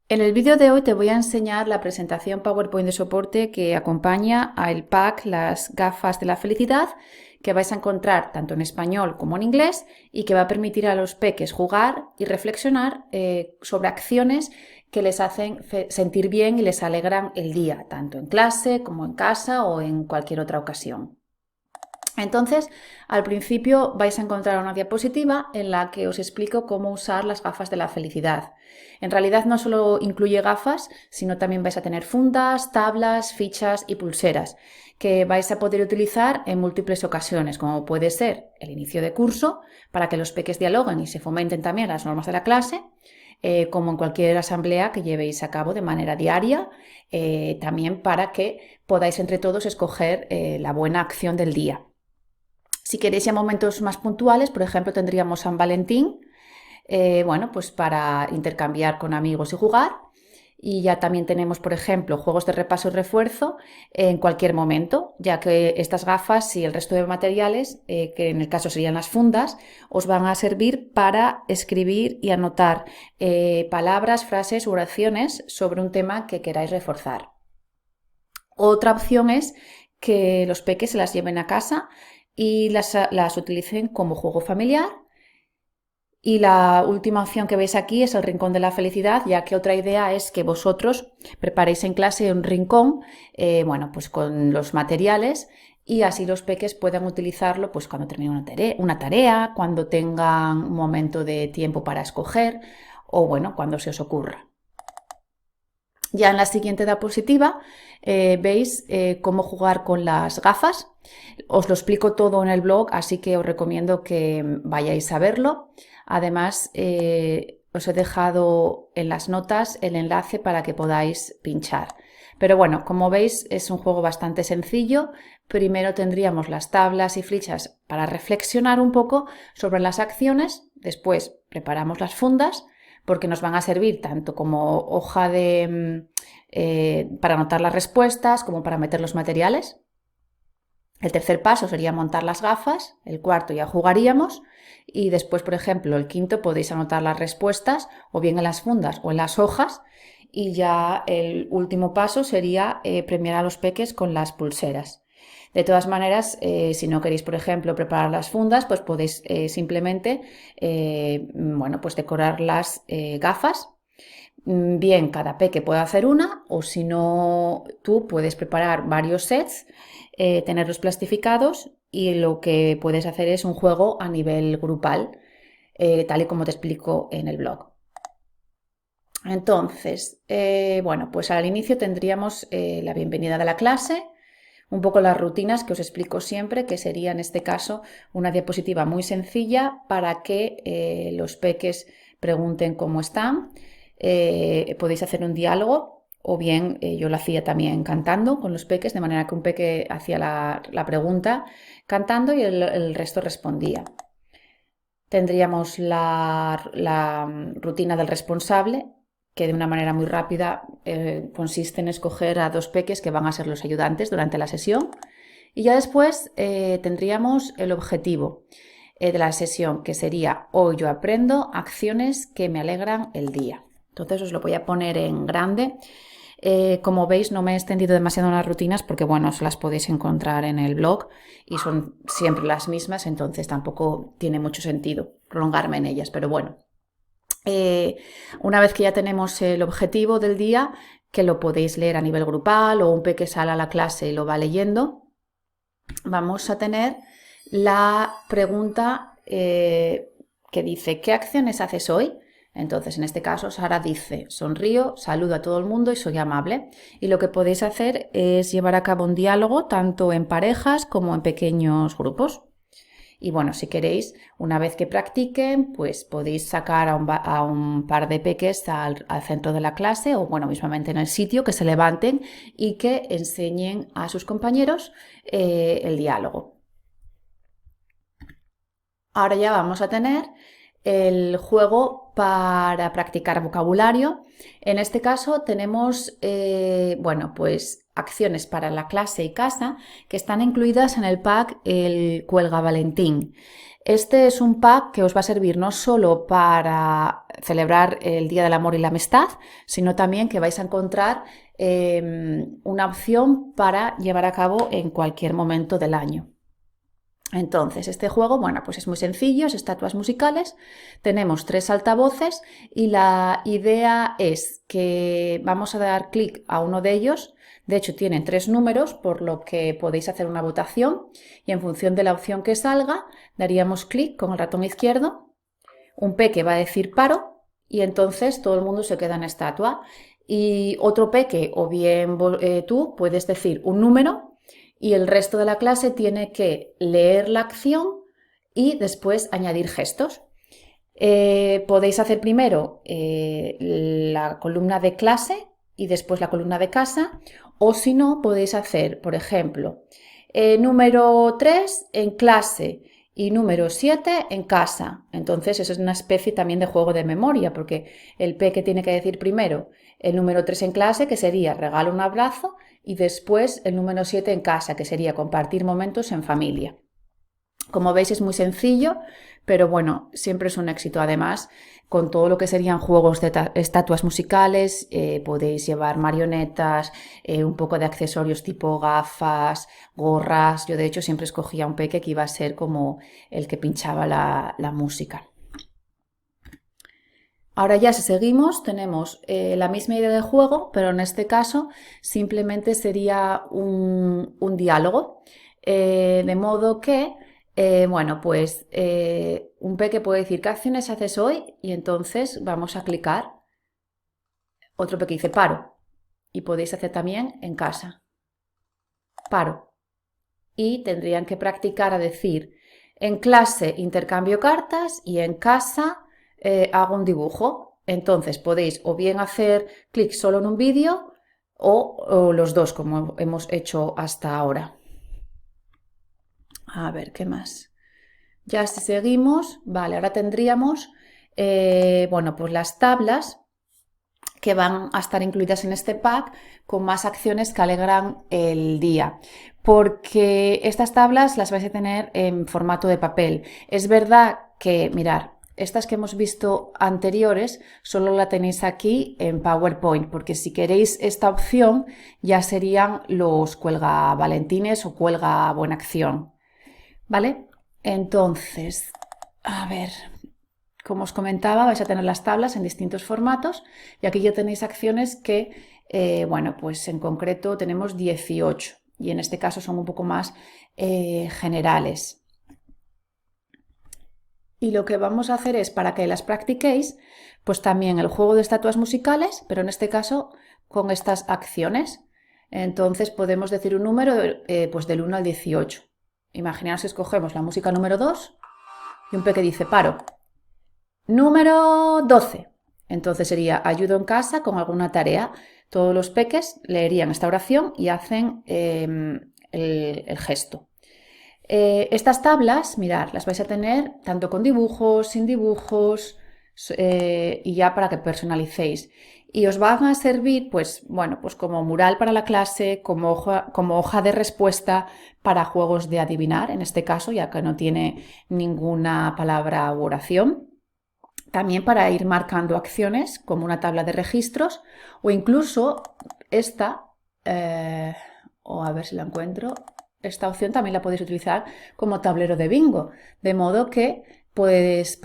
En el vídeo de hoy te voy a enseñar la presentación PowerPoint de soporte que acompaña al pack Las gafas de la felicidad, que vais a encontrar tanto en español como en inglés y que va a permitir a los peques jugar y reflexionar sobre acciones que les hacen sentir bien y les alegran el día, tanto en clase como en casa o en cualquier otra ocasión. Entonces, al principio vais a encontrar una diapositiva en la que os explico cómo usar las gafas de la felicidad. En realidad no solo incluye gafas, sino también vais a tener fundas, tablas, fichas y pulseras que vais a poder utilizar en múltiples ocasiones, como puede ser el inicio de curso, para que los peques dialoguen y se fomenten también las normas de la clase, como en cualquier asamblea que llevéis a cabo de manera diaria, también para que podáis entre todos escoger la buena acción del día. Si queréis ya momentos más puntuales, por ejemplo, tendríamos San Valentín, bueno, pues para intercambiar con amigos y jugar. Y ya también tenemos, por ejemplo, juegos de repaso y refuerzo en cualquier momento, ya que estas gafas y el resto de materiales, que en el caso serían las fundas, os van a servir para escribir y anotar palabras, frases u oraciones sobre un tema que queráis reforzar. Otra opción es que los peques se las lleven a casa y las utilicen como juego familiar. Y la última opción que veis aquí es el rincón de la felicidad, ya que otra idea es que vosotros preparéis en clase un rincón, bueno, pues con los materiales y así los peques puedan utilizarlo pues cuando terminen una tarea, cuando tengan un momento de tiempo para escoger o bueno, cuando se os ocurra. Ya en la siguiente diapositiva veis cómo jugar con las gafas. Os lo explico todo en el blog, así que os recomiendo que vayáis a verlo. Además, os he dejado en las notas el enlace para que podáis pinchar. Pero bueno, como veis, es un juego bastante sencillo. Primero tendríamos las tablas y fichas para reflexionar un poco sobre las acciones. Después preparamos las fundas, porque nos van a servir tanto como hoja para anotar las respuestas como para meter los materiales. El tercer paso sería montar las gafas, el cuarto ya jugaríamos y después, por ejemplo, el quinto podéis anotar las respuestas o bien en las fundas o en las hojas y ya el último paso sería premiar a los peques con las pulseras. De todas maneras, si no queréis, por ejemplo, preparar las fundas, pues podéis simplemente, bueno, pues decorar las gafas. Bien, cada peque puede hacer una, o si no, tú puedes preparar varios sets, tenerlos plastificados y lo que puedes hacer es un juego a nivel grupal, tal y como te explico en el blog. Entonces, bueno, pues al inicio tendríamos la bienvenida de la clase, un poco las rutinas que os explico siempre, que sería en este caso una diapositiva muy sencilla para que los peques pregunten cómo están. Podéis hacer un diálogo o bien yo lo hacía también cantando con los peques, de manera que un peque hacía la pregunta cantando y el resto respondía. Tendríamos la rutina del responsable, que de una manera muy rápida consiste en escoger a dos peques que van a ser los ayudantes durante la sesión. Y ya después tendríamos el objetivo de la sesión, que sería: hoy yo aprendo acciones que me alegran el día. Entonces os lo voy a poner en grande. Como veis, no me he extendido demasiado en las rutinas porque, bueno, os las podéis encontrar en el blog y son siempre las mismas, entonces tampoco tiene mucho sentido prolongarme en ellas, pero bueno. Una vez que ya tenemos el objetivo del día, que lo podéis leer a nivel grupal o un peque sale a la clase y lo va leyendo, vamos a tener la pregunta que dice: ¿qué acciones haces hoy? Entonces, en este caso, Sara dice: sonrío, saludo a todo el mundo y soy amable. Y lo que podéis hacer es llevar a cabo un diálogo tanto en parejas como en pequeños grupos. Y bueno, si queréis, una vez que practiquen, pues podéis sacar a un par de peques al centro de la clase o, bueno, mismamente en el sitio, que se levanten y que enseñen a sus compañeros el diálogo. Ahora ya vamos a tener el juego para practicar vocabulario. En este caso tenemos, bueno, pues acciones para la clase y casa que están incluidas en el pack El Cuelga Valentín. Este es un pack que os va a servir no solo para celebrar el Día del Amor y la Amistad, sino también que vais a encontrar una opción para llevar a cabo en cualquier momento del año. Entonces, este juego, bueno, pues es muy sencillo, es estatuas musicales, tenemos 3 altavoces y la idea es que vamos a dar clic a uno de ellos. De hecho, tienen 3 números, por lo que podéis hacer una votación y en función de la opción que salga, daríamos clic con el ratón izquierdo, un peque va a decir paro y entonces todo el mundo se queda en estatua. Y otro peque o bien tú puedes decir un número y el resto de la clase tiene que leer la acción y después añadir gestos. Podéis hacer primero la columna de clase y después la columna de casa, o si no, podéis hacer, por ejemplo, número 3 en clase y número 7 en casa. Entonces, eso es una especie también de juego de memoria, porque el peque tiene que decir primero el número 3 en clase, que sería regalo un abrazo, y después el número 7 en casa, que sería compartir momentos en familia. Como veis es muy sencillo, pero bueno, siempre es un éxito. Además, con todo lo que serían juegos de estatuas musicales, podéis llevar marionetas, un poco de accesorios tipo gafas, gorras. Yo de hecho siempre escogía un peque que iba a ser como el que pinchaba la música. Ahora ya si seguimos tenemos la misma idea de juego, pero en este caso simplemente sería un diálogo, de modo que, bueno, pues un peque puede decir ¿qué acciones haces hoy? Y entonces vamos a clicar. Otro peque dice paro y podéis hacer también en casa. Paro. Y tendrían que practicar a decir en clase intercambio cartas y en casa hago un dibujo. Entonces podéis o bien hacer clic solo en un vídeo o los dos, como hemos hecho hasta ahora. A ver, ¿qué más? Ya si seguimos, vale, ahora tendríamos, bueno, pues las tablas que van a estar incluidas en este pack con más acciones que alegran el día, porque estas tablas las vais a tener en formato de papel. Es verdad que, mirad, estas que hemos visto anteriores solo la tenéis aquí en PowerPoint, porque si queréis esta opción ya serían los cuelga valentines o cuelga buena acción, ¿vale? Entonces, a ver, como os comentaba, vais a tener las tablas en distintos formatos y aquí ya tenéis acciones que, bueno, pues en concreto tenemos 18 y en este caso son un poco más generales. Y lo que vamos a hacer es, para que las practiquéis, pues también el juego de estatuas musicales, pero en este caso con estas acciones. Entonces podemos decir un número pues del 1 al 18. Imaginaos que escogemos la música número 2 y un peque dice paro. Número 12. Entonces sería ayudo en casa con alguna tarea. Todos los peques leerían esta oración y hacen el gesto. Estas tablas, mirad, las vais a tener tanto con dibujos, sin dibujos y ya para que personalicéis. Y os van a servir, pues, bueno, pues como mural para la clase, como hoja de respuesta para juegos de adivinar, en este caso, ya que no tiene ninguna palabra u oración. También para ir marcando acciones, como una tabla de registros, o incluso esta, o a ver si la encuentro, esta opción también la podéis utilizar como tablero de bingo, de modo que podéis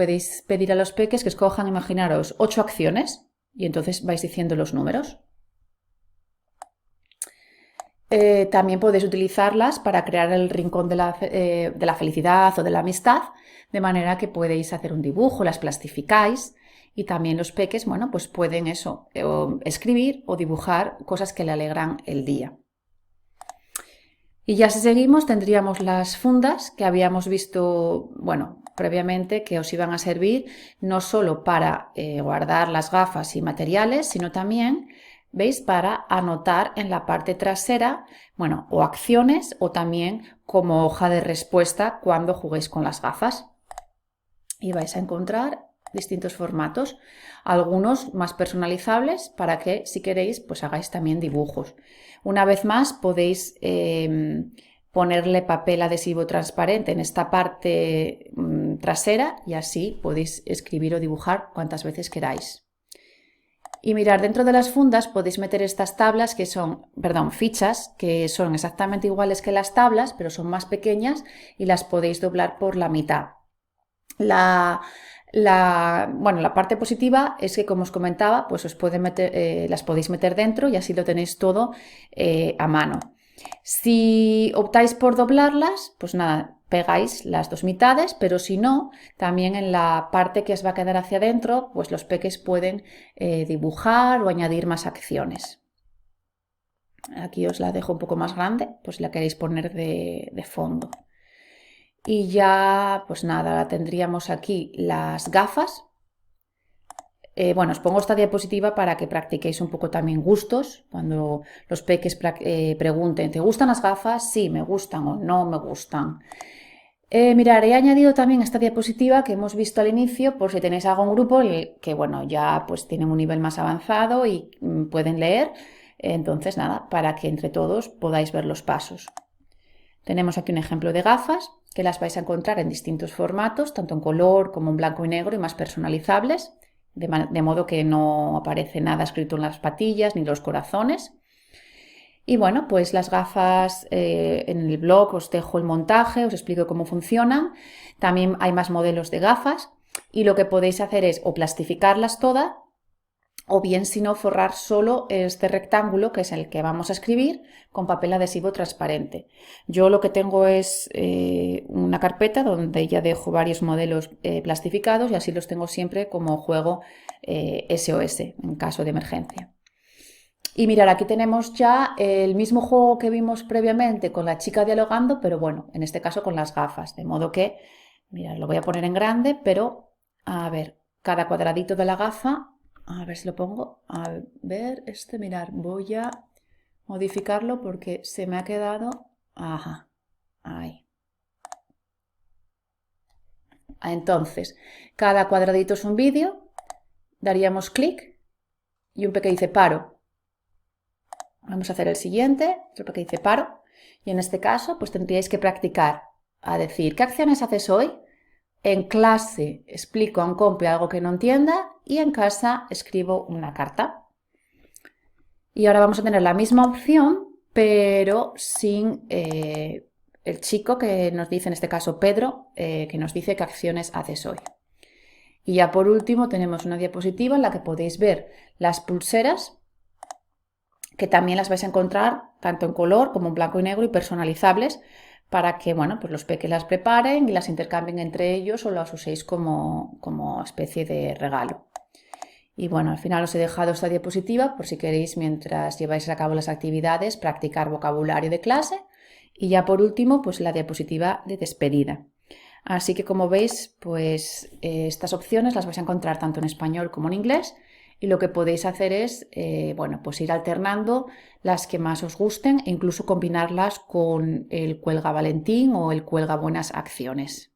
pedir a los peques que escojan, imaginaros, 8 acciones y entonces vais diciendo los números. También podéis utilizarlas para crear el rincón de la felicidad o de la amistad, de manera que podéis hacer un dibujo, las plastificáis y también los peques, bueno, pues pueden eso, escribir o dibujar cosas que le alegran el día. Y ya si seguimos tendríamos las fundas que habíamos visto, bueno, previamente, que os iban a servir no solo para guardar las gafas y materiales, sino también, ¿veis?, para anotar en la parte trasera, bueno, o acciones o también como hoja de respuesta cuando juguéis con las gafas. Y vais a encontrar distintos formatos, algunos más personalizables para que si queréis pues hagáis también dibujos. Una vez más podéis ponerle papel adhesivo transparente en esta parte trasera y así podéis escribir o dibujar cuantas veces queráis. Y mirar, dentro de las fundas podéis meter estas tablas que son, fichas que son exactamente iguales que las tablas, pero son más pequeñas y las podéis doblar por la mitad. La parte positiva es que, como os comentaba, pues os las podéis meter dentro y así lo tenéis todo a mano. Si optáis por doblarlas, pues nada, pegáis las dos mitades, pero si no, también en la parte que os va a quedar hacia adentro, pues los peques pueden dibujar o añadir más acciones. Aquí os la dejo un poco más grande, pues si la queréis poner de fondo. Y ya, pues nada, tendríamos aquí las gafas. Os pongo esta diapositiva para que practiquéis un poco también gustos. Cuando los peques pregunten, ¿te gustan las gafas? Sí, me gustan o no me gustan. Mirad, he añadido también esta diapositiva que hemos visto al inicio por si tenéis algún grupo que, ya pues tienen un nivel más avanzado y pueden leer. Entonces, nada, para que entre todos podáis ver los pasos. Tenemos aquí un ejemplo de gafas que las vais a encontrar en distintos formatos, tanto en color como en blanco y negro y más personalizables, de modo que no aparece nada escrito en las patillas ni los corazones. Y bueno, pues las gafas en el blog os dejo el montaje, os explico cómo funcionan. También hay más modelos de gafas y lo que podéis hacer es o plastificarlas todas o bien, si no, forrar solo este rectángulo, que es el que vamos a escribir, con papel adhesivo transparente. Yo lo que tengo es una carpeta donde ya dejo varios modelos plastificados y así los tengo siempre como juego SOS en caso de emergencia. Y mirad, aquí tenemos ya el mismo juego que vimos previamente con la chica dialogando, pero bueno, en este caso con las gafas, de modo que, mirad, lo voy a poner en grande, pero a ver, cada cuadradito de la gafa. A ver si lo pongo. A ver, mirad, voy a modificarlo porque se me ha quedado. Ajá, ahí. Entonces, cada cuadradito es un vídeo. Daríamos clic y un peque dice paro. Vamos a hacer el siguiente, otro peque dice paro. Y en este caso, pues tendríais que practicar a decir, ¿qué acciones haces hoy? En clase explico a un compi algo que no entienda y en casa escribo una carta. Y ahora vamos a tener la misma opción, pero sin el chico que nos dice, en este caso Pedro, que nos dice qué acciones haces hoy. Y ya por último tenemos una diapositiva en la que podéis ver las pulseras, que también las vais a encontrar tanto en color como en blanco y negro y personalizables, para que pues los peques las preparen y las intercambien entre ellos o las uséis como especie de regalo. Y bueno, al final os he dejado esta diapositiva por si queréis, mientras lleváis a cabo las actividades, practicar vocabulario de clase. Y ya por último, pues la diapositiva de despedida. Así que, como veis, pues estas opciones las vais a encontrar tanto en español como en inglés. Y lo que podéis hacer es, pues ir alternando las que más os gusten e incluso combinarlas con el Cuelga Valentín o el Cuelga Buenas Acciones.